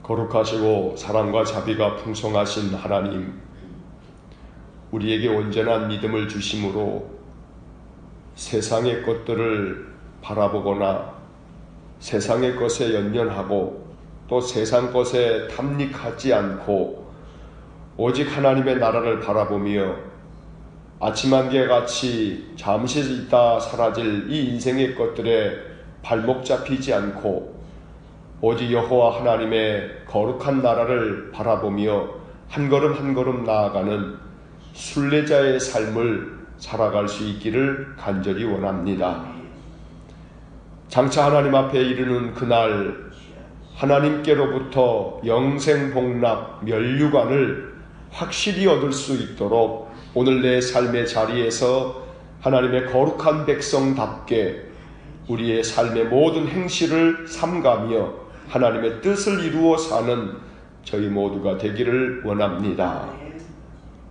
거룩하시고 사랑과 자비가 풍성하신 하나님, 우리에게 온전한 믿음을 주심으로 세상의 것들을 바라보거나 세상의 것에 연연하고 또 세상 것에 탐닉하지 않고 오직 하나님의 나라를 바라보며 아침 안개같이 잠시 있다 사라질 이 인생의 것들에 발목 잡히지 않고 오직 여호와 하나님의 거룩한 나라를 바라보며 한 걸음 한 걸음 나아가는 순례자의 삶을 살아갈 수 있기를 간절히 원합니다. 장차 하나님 앞에 이르는 그날 하나님께로부터 영생복락 면류관을 확실히 얻을 수 있도록 오늘 내 삶의 자리에서 하나님의 거룩한 백성답게 우리의 삶의 모든 행실을 삼가며 하나님의 뜻을 이루어 사는 저희 모두가 되기를 원합니다.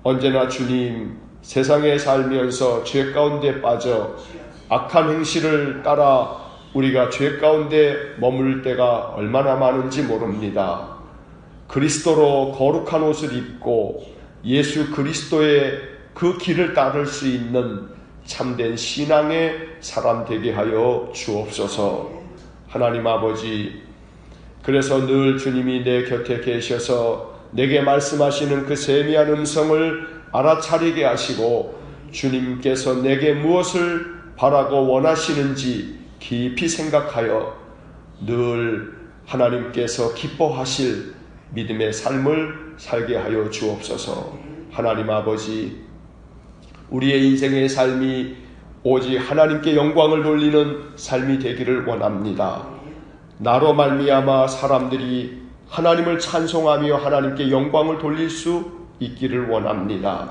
언제나 주님, 세상에 살면서 죄 가운데 빠져 악한 행실을 따라 우리가 죄 가운데 머물 때가 얼마나 많은지 모릅니다. 그리스도로 거룩한 옷을 입고 예수 그리스도의 그 길을 따를 수 있는 참된 신앙의 사람 되게 하여 주옵소서. 하나님 아버지, 그래서 늘 주님이 내 곁에 계셔서 내게 말씀하시는 그 세미한 음성을 알아차리게 하시고 주님께서 내게 무엇을 바라고 원하시는지 깊이 생각하여 늘 하나님께서 기뻐하실 믿음의 삶을 살게 하여 주옵소서. 하나님 아버지, 우리의 인생의 삶이 오직 하나님께 영광을 돌리는 삶이 되기를 원합니다. 나로 말미암아 사람들이 하나님을 찬송하며 하나님께 영광을 돌릴 수 있기를 원합니다.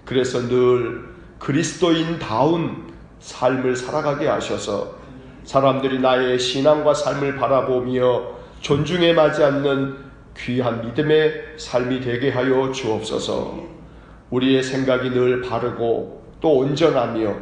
그래서 늘 그리스도인다운 삶을 살아가게 하셔서 사람들이 나의 신앙과 삶을 바라보며 존중에 맞지 않는 귀한 믿음의 삶이 되게 하여 주옵소서. 우리의 생각이 늘 바르고 또 온전하며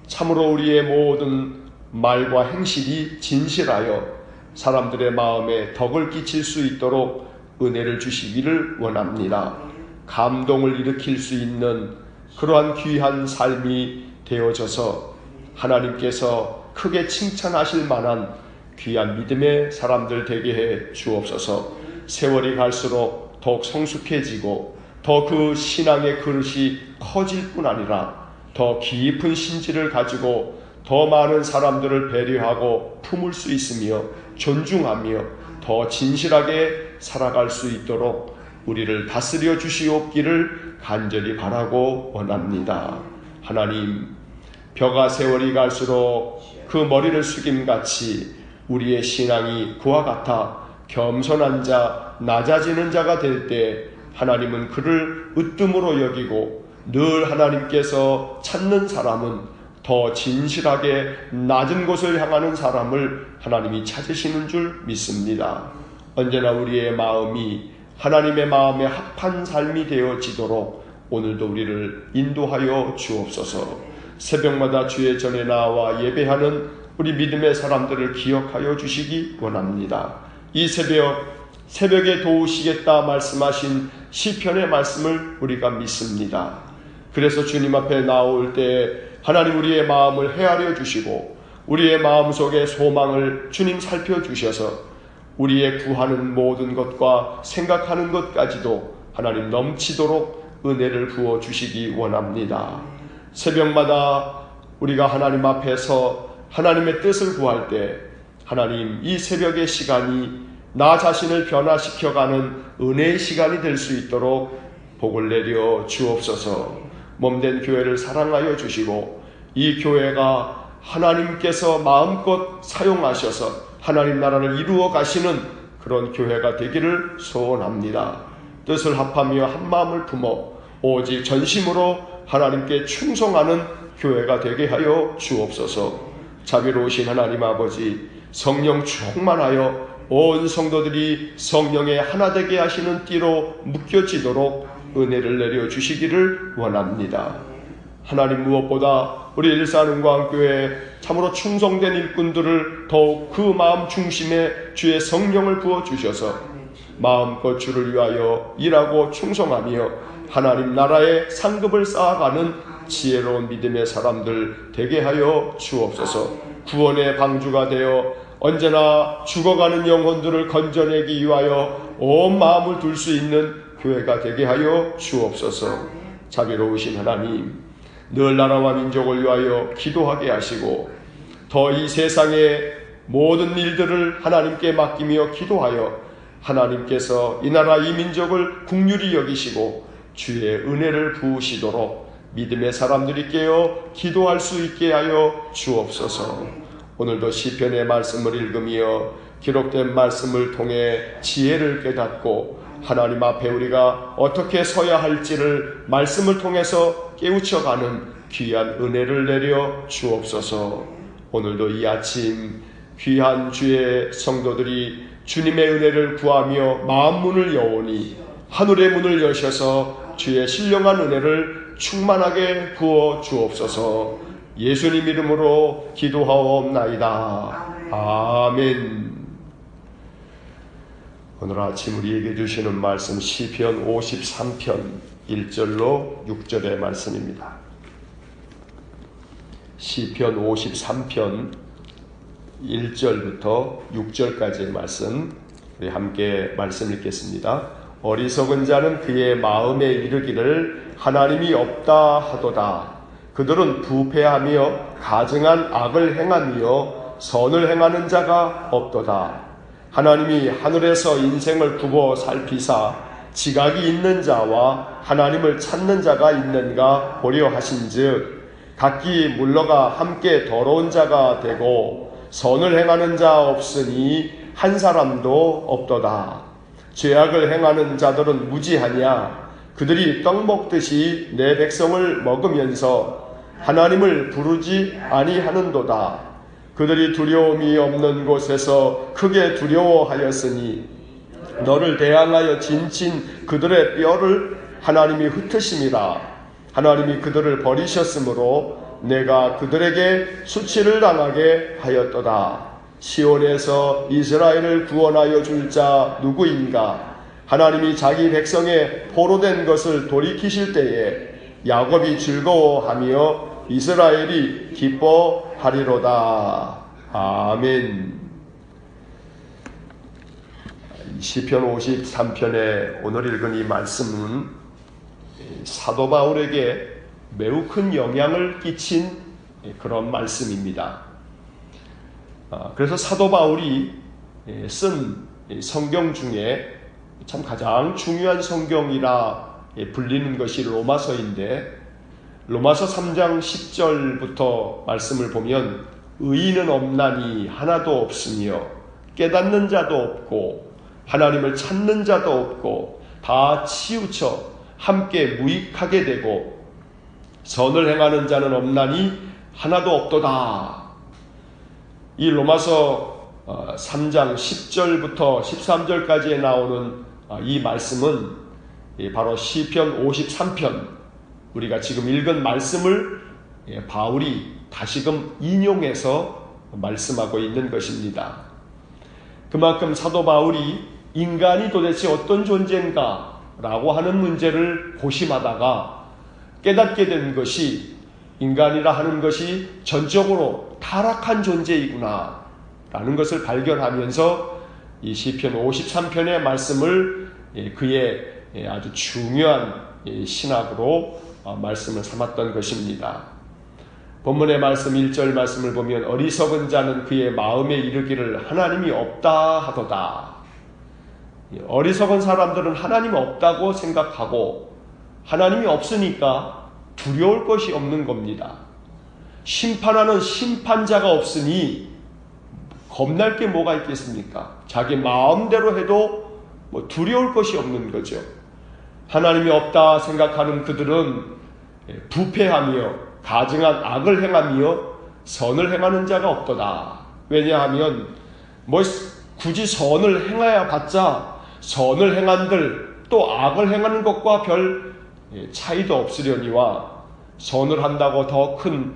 참으로 우리의 모든 말과 행실이 진실하여 사람들의 마음에 덕을 끼칠 수 있도록 은혜를 주시기를 원합니다. 감동을 일으킬 수 있는 그러한 귀한 삶이 되어져서 하나님께서 크게 칭찬하실 만한 귀한 믿음의 사람들 되게 해 주옵소서. 세월이 갈수록 더욱 성숙해지고 더 그 신앙의 그릇이 커질 뿐 아니라 더 깊은 신지를 가지고 더 많은 사람들을 배려하고 품을 수 있으며 존중하며 더 진실하게 살아갈 수 있도록 우리를 다스려 주시옵기를 간절히 바라고 원합니다. 하나님, 벼가 세월이 갈수록 그 머리를 숙임같이 우리의 신앙이 그와 같아 겸손한 자, 낮아지는 자가 될 때 하나님은 그를 으뜸으로 여기고 늘 하나님께서 찾는 사람은 더 진실하게 낮은 곳을 향하는 사람을 하나님이 찾으시는 줄 믿습니다. 언제나 우리의 마음이 하나님의 마음에 합한 삶이 되어지도록 오늘도 우리를 인도하여 주옵소서. 새벽마다 주의 전에 나와 예배하는 우리 믿음의 사람들을 기억하여 주시기 원합니다. 이 새벽에 도우시겠다 말씀하신 시편의 말씀을 우리가 믿습니다. 그래서 주님 앞에 나올 때 하나님 우리의 마음을 헤아려 주시고 우리의 마음속의 소망을 주님 살펴주셔서 우리의 구하는 모든 것과 생각하는 것까지도 하나님 넘치도록 은혜를 부어주시기 원합니다. 새벽마다 우리가 하나님 앞에서 하나님의 뜻을 구할 때 하나님, 이 새벽의 시간이 나 자신을 변화시켜가는 은혜의 시간이 될 수 있도록 복을 내려 주옵소서. 몸된 교회를 사랑하여 주시고 이 교회가 하나님께서 마음껏 사용하셔서 하나님 나라를 이루어 가시는 그런 교회가 되기를 소원합니다. 뜻을 합하며 한 마음을 품어 오직 전심으로 하나님께 충성하는 교회가 되게 하여 주옵소서. 자비로우신 하나님 아버지, 성령 충만하여 온 성도들이 성령의 하나 되게 하시는 띠로 묶여지도록 은혜를 내려주시기를 원합니다. 하나님, 무엇보다 우리 일산은광교회 참으로 충성된 일꾼들을 더욱 그 마음 중심에 주의 성령을 부어주셔서 마음껏 주를 위하여 일하고 충성하며 하나님 나라의 상급을 쌓아가는 지혜로운 믿음의 사람들 되게 하여 주옵소서. 구원의 방주가 되어 언제나 죽어가는 영혼들을 건져내기 위하여 온 마음을 둘 수 있는 교회가 되게 하여 주옵소서. 자비로우신 하나님, 늘 나라와 민족을 위하여 기도하게 하시고 더 이 세상의 모든 일들을 하나님께 맡기며 기도하여 하나님께서 이 나라 이 민족을 긍휼히 여기시고 주의 은혜를 부으시도록 믿음의 사람들이 깨어 기도할 수 있게 하여 주옵소서. 오늘도 시편의 말씀을 읽으며 기록된 말씀을 통해 지혜를 깨닫고 하나님 앞에 우리가 어떻게 서야 할지를 말씀을 통해서 깨우쳐가는 귀한 은혜를 내려 주옵소서. 오늘도 이 아침 귀한 주의 성도들이 주님의 은혜를 구하며 마음 문을 여오니 하늘의 문을 여셔서 주의 신령한 은혜를 충만하게 부어 주옵소서. 예수님 이름으로 기도하옵나이다. 아멘. 오늘 아침 우리에게 주시는 말씀 시편 53편 1절로 6절의 말씀입니다. 시편 53편 1절부터 6절까지의 말씀 우리 함께 말씀 읽겠습니다. 어리석은 자는 그의 마음에 이르기를 하나님이 없다 하도다. 그들은 부패하며 가증한 악을 행하며 선을 행하는 자가 없도다. 하나님이 하늘에서 인생을 두고 살피사 지각이 있는 자와 하나님을 찾는 자가 있는가 보려 하신즉 각기 물러가 함께 더러운 자가 되고 선을 행하는 자 없으니 한 사람도 없도다. 죄악을 행하는 자들은 무지하냐? 그들이 떡 먹듯이 내 백성을 먹으면서 하나님을 부르지 아니하는도다. 그들이 두려움이 없는 곳에서 크게 두려워하였으니 너를 대항하여 진친 그들의 뼈를 하나님이 흩으심이라. 하나님이 그들을 버리셨으므로 내가 그들에게 수치를 당하게 하였도다. 시온에서 이스라엘을 구원하여 줄 자 누구인가? 하나님이 자기 백성의 포로된 것을 돌이키실 때에 야곱이 즐거워하며 이스라엘이 기뻐하리로다. 아멘. 시편 53편에 오늘 읽은 이 말씀은 사도 바울에게 매우 큰 영향을 끼친 그런 말씀입니다. 그래서 사도 바울이 쓴 성경 중에 참 가장 중요한 성경이라 불리는 것이 로마서인데, 로마서 3장 10절부터 말씀을 보면 의인은 없나니 하나도 없으며 깨닫는 자도 없고 하나님을 찾는 자도 없고 다 치우쳐 함께 무익하게 되고 선을 행하는 자는 없나니 하나도 없도다. 이 로마서 3장 10절부터 13절까지에 나오는 이 말씀은 바로 시편 53편, 우리가 지금 읽은 말씀을 바울이 다시금 인용해서 말씀하고 있는 것입니다. 그만큼 사도 바울이 인간이 도대체 어떤 존재인가 라고 하는 문제를 고심하다가 깨닫게 된 것이 인간이라 하는 것이 전적으로 타락한 존재이구나 라는 것을 발견하면서 이 시편 53편의 말씀을 그의 아주 중요한 신학으로 말씀을 삼았던 것입니다. 본문의 말씀 1절 말씀을 보면 어리석은 자는 그의 마음에 이르기를 하나님이 없다 하도다. 어리석은 사람들은 하나님 없다고 생각하고 하나님이 없으니까 두려울 것이 없는 겁니다. 심판하는 심판자가 없으니 겁날 게 뭐가 있겠습니까? 자기 마음대로 해도 두려울 것이 없는 거죠. 하나님이 없다 생각하는 그들은 부패하며 가증한 악을 행하며 선을 행하는 자가 없도다. 왜냐하면 굳이 선을 행하여 봤자 선을 행한들 또 악을 행하는 것과 별 차이도 없으려니와 선을 한다고 더 큰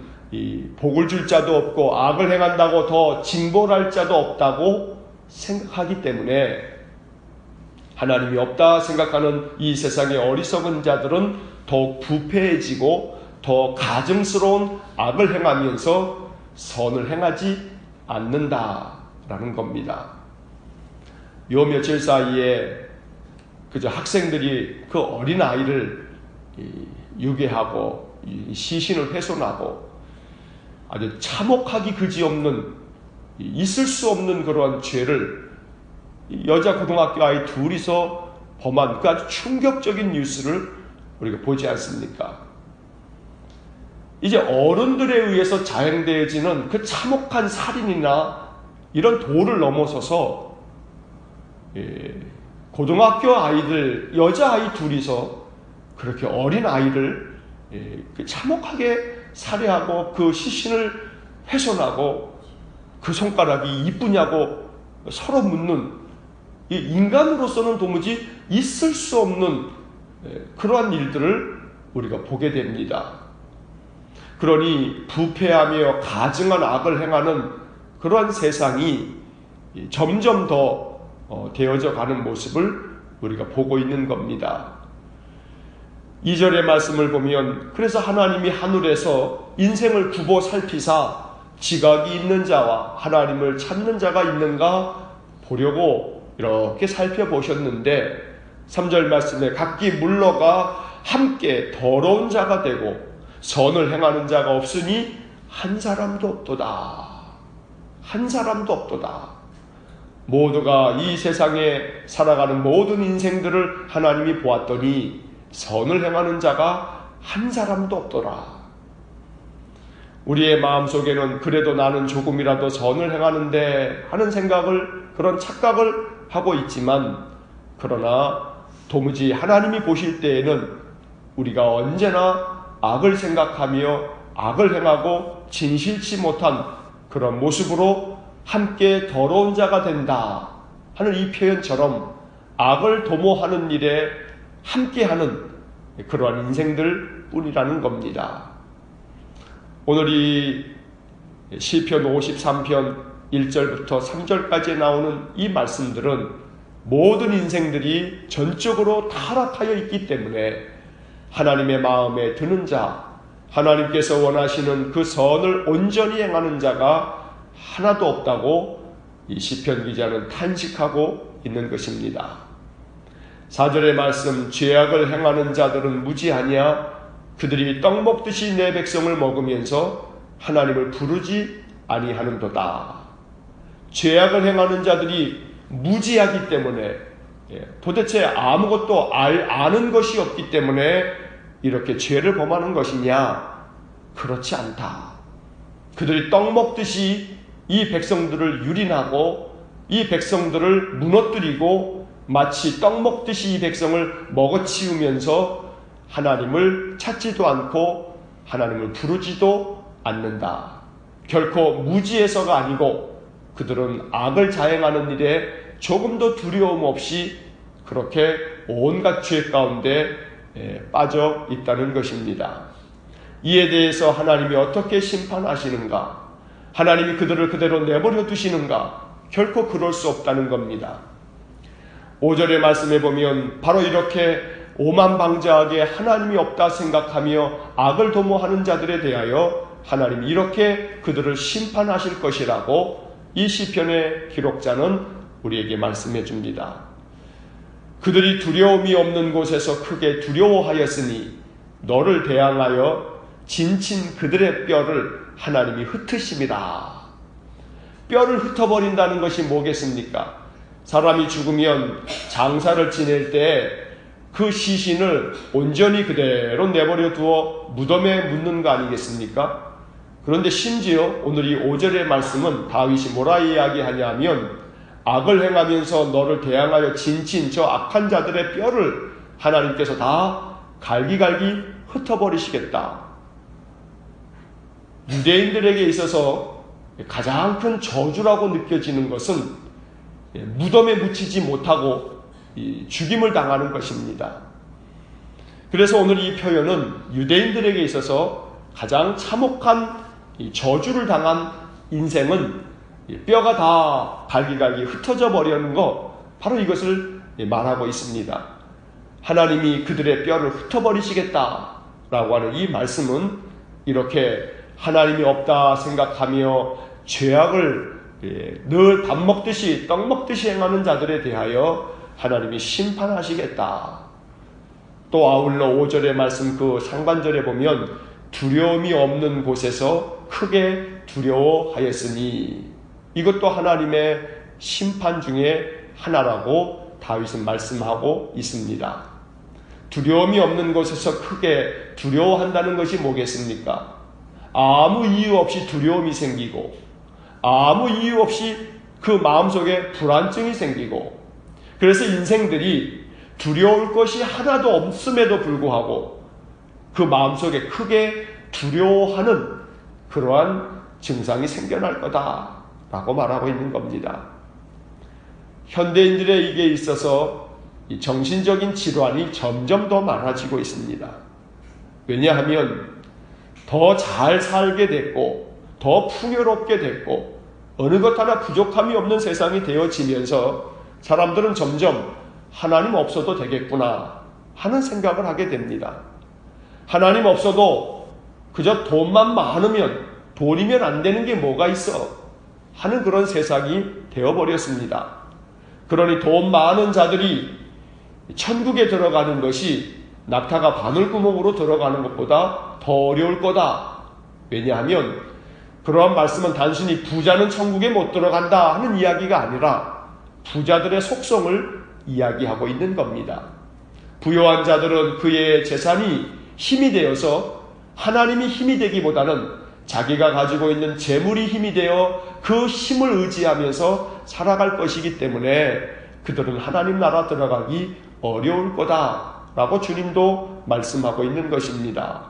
복을 줄 자도 없고 악을 행한다고 더 징벌할 자도 없다고 생각하기 때문에 하나님이 없다 생각하는 이 세상의 어리석은 자들은 더욱 부패해지고 더 가증스러운 악을 행하면서 선을 행하지 않는다라는 겁니다. 요 며칠 사이에 그저 학생들이 그 어린 아이를 유괴하고 시신을 훼손하고 아주 참혹하기 그지없는 있을 수 없는 그러한 죄를 여자 고등학교 아이 둘이서 범한 그 아주 충격적인 뉴스를 우리가 보지 않습니까? 이제 어른들에 의해서 자행되어지는 그 참혹한 살인이나 이런 도를 넘어서서 고등학교 아이들, 여자아이 둘이서 그렇게 어린 아이를 참혹하게 살해하고 그 시신을 훼손하고 그 손가락이 이쁘냐고 서로 묻는, 인간으로서는 도무지 있을 수 없는 그러한 일들을 우리가 보게 됩니다. 그러니 부패하며 가증한 악을 행하는 그러한 세상이 점점 더 되어져 가는 모습을 우리가 보고 있는 겁니다. 2절의 말씀을 보면, 그래서 하나님이 하늘에서 인생을 굽어 살피사 지각이 있는 자와 하나님을 찾는 자가 있는가 보려고 이렇게 살펴보셨는데, 3절 말씀에 각기 물러가 함께 더러운 자가 되고 선을 행하는 자가 없으니 한 사람도 없도다. 한 사람도 없도다. 모두가 이 세상에 살아가는 모든 인생들을 하나님이 보았더니 선을 행하는 자가 한 사람도 없더라. 우리의 마음속에는 그래도 나는 조금이라도 선을 행하는데 하는 생각을, 그런 착각을 하고 있지만, 그러나 도무지 하나님이 보실 때에는 우리가 언제나 악을 생각하며 악을 행하고 진실치 못한 그런 모습으로 함께 더러운 자가 된다 하는 이 표현처럼 악을 도모하는 일에 함께하는 그러한 인생들 뿐이라는 겁니다. 오늘 이 시편 53편 1절부터 3절까지 나오는 이 말씀들은 모든 인생들이 전적으로 타락하여 있기 때문에 하나님의 마음에 드는 자, 하나님께서 원하시는 그 선을 온전히 행하는 자가 하나도 없다고 이 시편 기자는 탄식하고 있는 것입니다. 4절의 말씀, 죄악을 행하는 자들은 무지하냐? 그들이 떡 먹듯이 내 백성을 먹으면서 하나님을 부르지 아니하는도다. 죄악을 행하는 자들이 무지하기 때문에, 도대체 아무것도 아는 것이 없기 때문에 이렇게 죄를 범하는 것이냐? 그렇지 않다. 그들이 떡 먹듯이 이 백성들을 유린하고 이 백성들을 무너뜨리고 마치 떡 먹듯이 이 백성을 먹어치우면서 하나님을 찾지도 않고 하나님을 부르지도 않는다. 결코 무지해서가 아니고 그들은 악을 자행하는 일에 조금도 두려움 없이 그렇게 온갖 죄 가운데 빠져 있다는 것입니다. 이에 대해서 하나님이 어떻게 심판하시는가? 하나님이 그들을 그대로 내버려 두시는가? 결코 그럴 수 없다는 겁니다. 5절의 말씀에 보면 바로 이렇게 오만방자하게 하나님이 없다 생각하며 악을 도모하는 자들에 대하여 하나님이 이렇게 그들을 심판하실 것이라고 이 시편의 기록자는 우리에게 말씀해 줍니다. 그들이 두려움이 없는 곳에서 크게 두려워하였으니 너를 대항하여 진친 그들의 뼈를 하나님이 흩으심이라. 뼈를 흩어버린다는 것이 뭐겠습니까? 사람이 죽으면 장사를 지낼 때 그 시신을 온전히 그대로 내버려 두어 무덤에 묻는 거 아니겠습니까? 그런데 심지어 오늘 이 5절의 말씀은 다윗이 뭐라 이야기하냐면 악을 행하면서 너를 대항하여 진친 저 악한 자들의 뼈를 하나님께서 다 갈기갈기 흩어버리시겠다. 유대인들에게 있어서 가장 큰 저주라고 느껴지는 것은 무덤에 묻히지 못하고 죽임을 당하는 것입니다. 그래서 오늘 이 표현은 유대인들에게 있어서 가장 참혹한 저주를 당한 인생은 뼈가 다 갈기갈기 흩어져 버리는 것, 바로 이것을 말하고 있습니다. 하나님이 그들의 뼈를 흩어버리시겠다라고 하는 이 말씀은 이렇게 하나님이 없다 생각하며 죄악을 늘 밥 먹듯이 떡 먹듯이 행하는 자들에 대하여 하나님이 심판하시겠다. 또 아울러 5절의 말씀 그 상반절에 보면 두려움이 없는 곳에서 크게 두려워하였으니, 이것도 하나님의 심판 중에 하나라고 다윗은 말씀하고 있습니다. 두려움이 없는 곳에서 크게 두려워한다는 것이 뭐겠습니까? 아무 이유 없이 두려움이 생기고, 아무 이유 없이 그 마음속에 불안증이 생기고, 그래서 인생들이 두려울 것이 하나도 없음에도 불구하고 그 마음속에 크게 두려워하는 그러한 증상이 생겨날 거다라고 말하고 있는 겁니다. 현대인들에게 있어서 이 정신적인 질환이 점점 더 많아지고 있습니다. 왜냐하면 더 잘 살게 됐고, 더 풍요롭게 됐고, 어느 것 하나 부족함이 없는 세상이 되어지면서 사람들은 점점 하나님 없어도 되겠구나 하는 생각을 하게 됩니다. 하나님 없어도 그저 돈만 많으면, 돈이면 안 되는 게 뭐가 있어 하는 그런 세상이 되어버렸습니다. 그러니 돈 많은 자들이 천국에 들어가는 것이 낙타가 바늘구멍으로 들어가는 것보다 더 어려울 거다. 왜냐하면 그러한 말씀은 단순히 부자는 천국에 못 들어간다 하는 이야기가 아니라 부자들의 속성을 이야기하고 있는 겁니다. 부요한 자들은 그의 재산이 힘이 되어서 하나님이 힘이 되기보다는 자기가 가지고 있는 재물이 힘이 되어 그 힘을 의지하면서 살아갈 것이기 때문에 그들은 하나님 나라 들어가기 어려울 거다라고 주님도 말씀하고 있는 것입니다.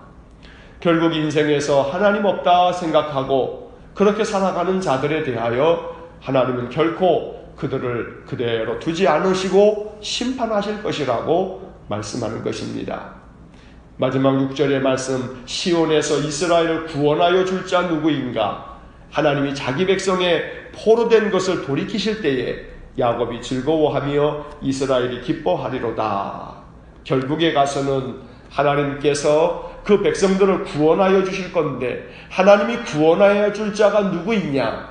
결국 인생에서 하나님 없다 생각하고 그렇게 살아가는 자들에 대하여 하나님은 결코 그들을 그대로 두지 않으시고 심판하실 것이라고 말씀하는 것입니다. 마지막 6절의 말씀, 시온에서 이스라엘을 구원하여 줄 자 누구인가? 하나님이 자기 백성의 포로된 것을 돌이키실 때에 야곱이 즐거워하며 이스라엘이 기뻐하리로다. 결국에 가서는 하나님께서 그 백성들을 구원하여 주실 건데, 하나님이 구원하여 줄 자가 누구 있냐?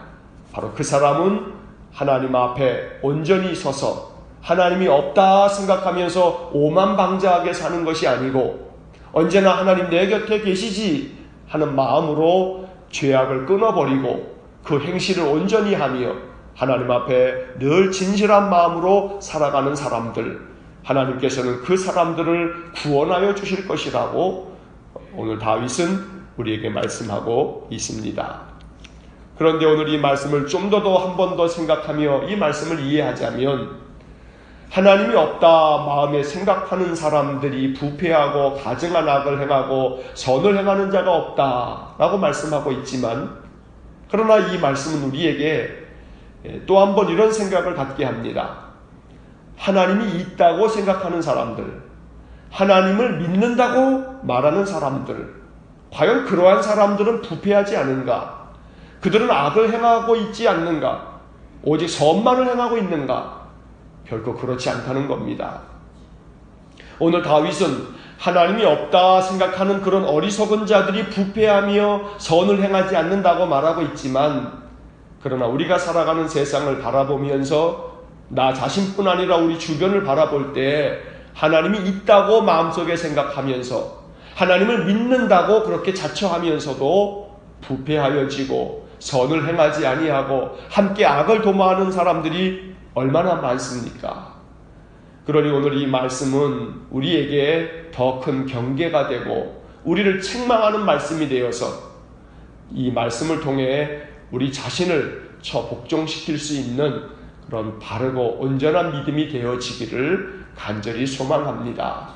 바로 그 사람은 하나님 앞에 온전히 서서 하나님이 없다 생각하면서 오만방자하게 사는 것이 아니고, 언제나 하나님 내 곁에 계시지 하는 마음으로 죄악을 끊어버리고 그 행실을 온전히 하며 하나님 앞에 늘 진실한 마음으로 살아가는 사람들, 하나님께서는 그 사람들을 구원하여 주실 것이라고 오늘 다윗은 우리에게 말씀하고 있습니다. 그런데 오늘 이 말씀을 좀 더 한 번 더 생각하며 이 말씀을 이해하자면, 하나님이 없다 마음에 생각하는 사람들이 부패하고 가증한 악을 행하고 선을 행하는 자가 없다라고 말씀하고 있지만, 그러나 이 말씀은 우리에게 또 한 번 이런 생각을 갖게 합니다. 하나님이 있다고 생각하는 사람들, 하나님을 믿는다고 말하는 사람들, 과연 그러한 사람들은 부패하지 않은가? 그들은 악을 행하고 있지 않는가? 오직 선만을 행하고 있는가? 결코 그렇지 않다는 겁니다. 오늘 다윗은 하나님이 없다 생각하는 그런 어리석은 자들이 부패하며 선을 행하지 않는다고 말하고 있지만, 그러나 우리가 살아가는 세상을 바라보면서 나 자신뿐 아니라 우리 주변을 바라볼 때 하나님이 있다고 마음속에 생각하면서 하나님을 믿는다고 그렇게 자처하면서도 부패하여지고 선을 행하지 아니하고 함께 악을 도모하는 사람들이 얼마나 많습니까? 그러니 오늘 이 말씀은 우리에게 더 큰 경계가 되고 우리를 책망하는 말씀이 되어서 이 말씀을 통해 우리 자신을 복종시킬 수 있는 그런 바르고 온전한 믿음이 되어지기를 간절히 소망합니다.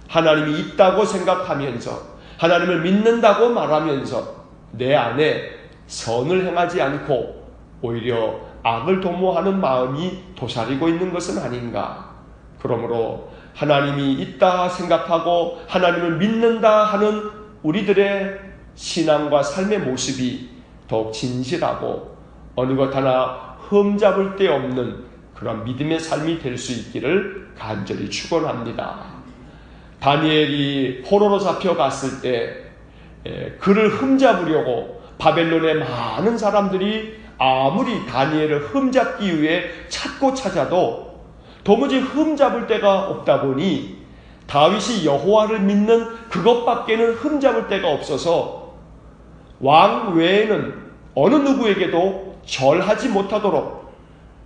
하나님이 있다고 생각하면서 하나님을 믿는다고 말하면서 내 안에 선을 행하지 않고 오히려 악을 도모하는 마음이 도사리고 있는 것은 아닌가. 그러므로 하나님이 있다 생각하고 하나님을 믿는다 하는 우리들의 신앙과 삶의 모습이 더욱 진실하고 어느 것 하나 흠잡을 데 없는 그런 믿음의 삶이 될 수 있기를 간절히 축원합니다. 다니엘이 포로로 잡혀갔을 때 그를 흠잡으려고 바벨론의 많은 사람들이 아무리 다니엘을 흠잡기 위해 찾고 찾아도 도무지 흠잡을 데가 없다 보니 다윗이 여호와를 믿는 그것밖에는 흠잡을 데가 없어서 왕 외에는 어느 누구에게도 절하지 못하도록,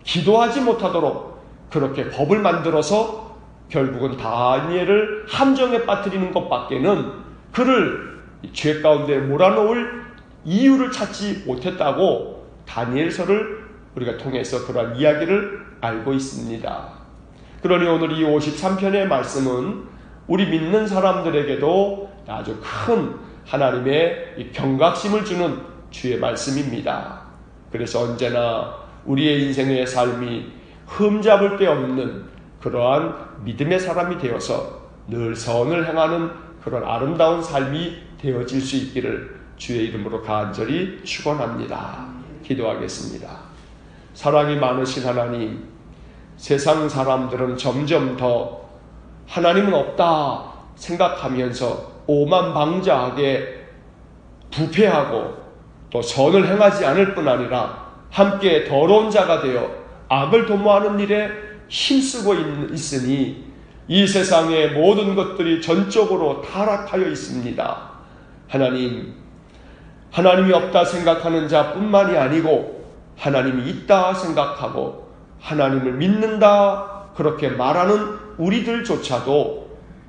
기도하지 못하도록 그렇게 법을 만들어서 결국은 다니엘을 함정에 빠뜨리는 것밖에는 그를 죄 가운데 몰아넣을 이유를 찾지 못했다고 다니엘서를 우리가 통해서 그러한 이야기를 알고 있습니다. 그러니 오늘 이 53편의 말씀은 우리 믿는 사람들에게도 아주 큰 하나님의 경각심을 주는 주의 말씀입니다. 그래서 언제나 우리의 인생의 삶이 흠잡을 데 없는 그러한 믿음의 사람이 되어서 늘 선을 행하는 그런 아름다운 삶이 되어질 수 있기를 주의 이름으로 간절히 축원합니다. 기도하겠습니다. 사랑이 많으신 하나님, 세상 사람들은 점점 더 하나님은 없다 생각하면서 오만방자하게 부패하고 또 선을 행하지 않을 뿐 아니라 함께 더러운 자가 되어 악을 도모하는 일에 힘쓰고 있으니 이 세상의 모든 것들이 전적으로 타락하여 있습니다. 하나님이 없다 생각하는 자뿐만이 아니고 하나님이 있다 생각하고 하나님을 믿는다 그렇게 말하는 우리들조차도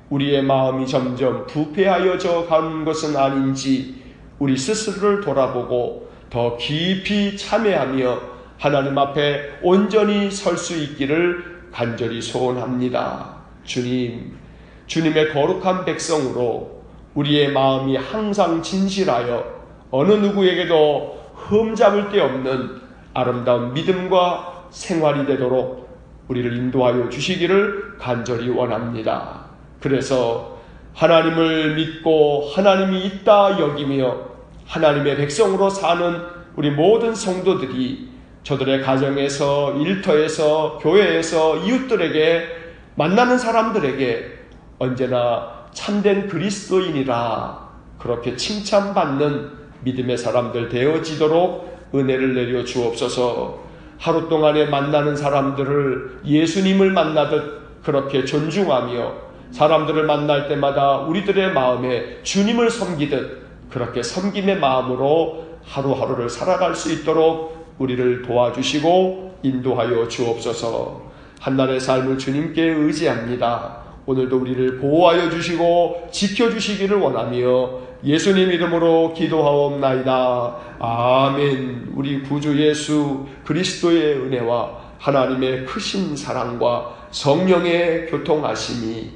우리의 마음이 점점 부패하여져 가는 것은 아닌지 우리 스스로를 돌아보고 더 깊이 참회하며 하나님 앞에 온전히 설 수 있기를 간절히 소원합니다. 주님의 거룩한 백성으로 우리의 마음이 항상 진실하여 어느 누구에게도 흠잡을 데 없는 아름다운 믿음과 생활이 되도록 우리를 인도하여 주시기를 간절히 원합니다. 그래서 하나님을 믿고 하나님이 있다 여기며 하나님의 백성으로 사는 우리 모든 성도들이 저들의 가정에서, 일터에서, 교회에서, 이웃들에게, 만나는 사람들에게 언제나 참된 그리스도인이라 그렇게 칭찬받는 믿음의 사람들 되어지도록 은혜를 내려 주옵소서. 하루 동안에 만나는 사람들을 예수님을 만나듯 그렇게 존중하며 사람들을 만날 때마다 우리들의 마음에 주님을 섬기듯 그렇게 섬김의 마음으로 하루하루를 살아갈 수 있도록 우리를 도와주시고 인도하여 주옵소서. 한날의 삶을 주님께 의지합니다. 오늘도 우리를 보호하여 주시고 지켜주시기를 원하며 예수님 이름으로 기도하옵나이다. 아멘. 우리 구주 예수 그리스도의 은혜와 하나님의 크신 사랑과 성령의 교통하심이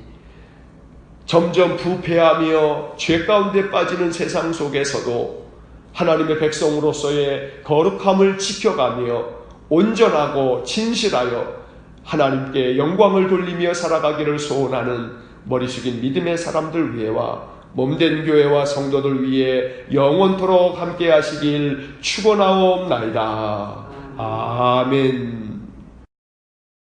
점점 부패하며 죄 가운데 빠지는 세상 속에서도 하나님의 백성으로서의 거룩함을 지켜가며 온전하고 진실하여 하나님께 영광을 돌리며 살아가기를 소원하는 머리 숙인 믿음의 사람들 위에와 몸된 교회와 성도들 위해 영원토록 함께 하시길 축원하옵나이다. 아멘.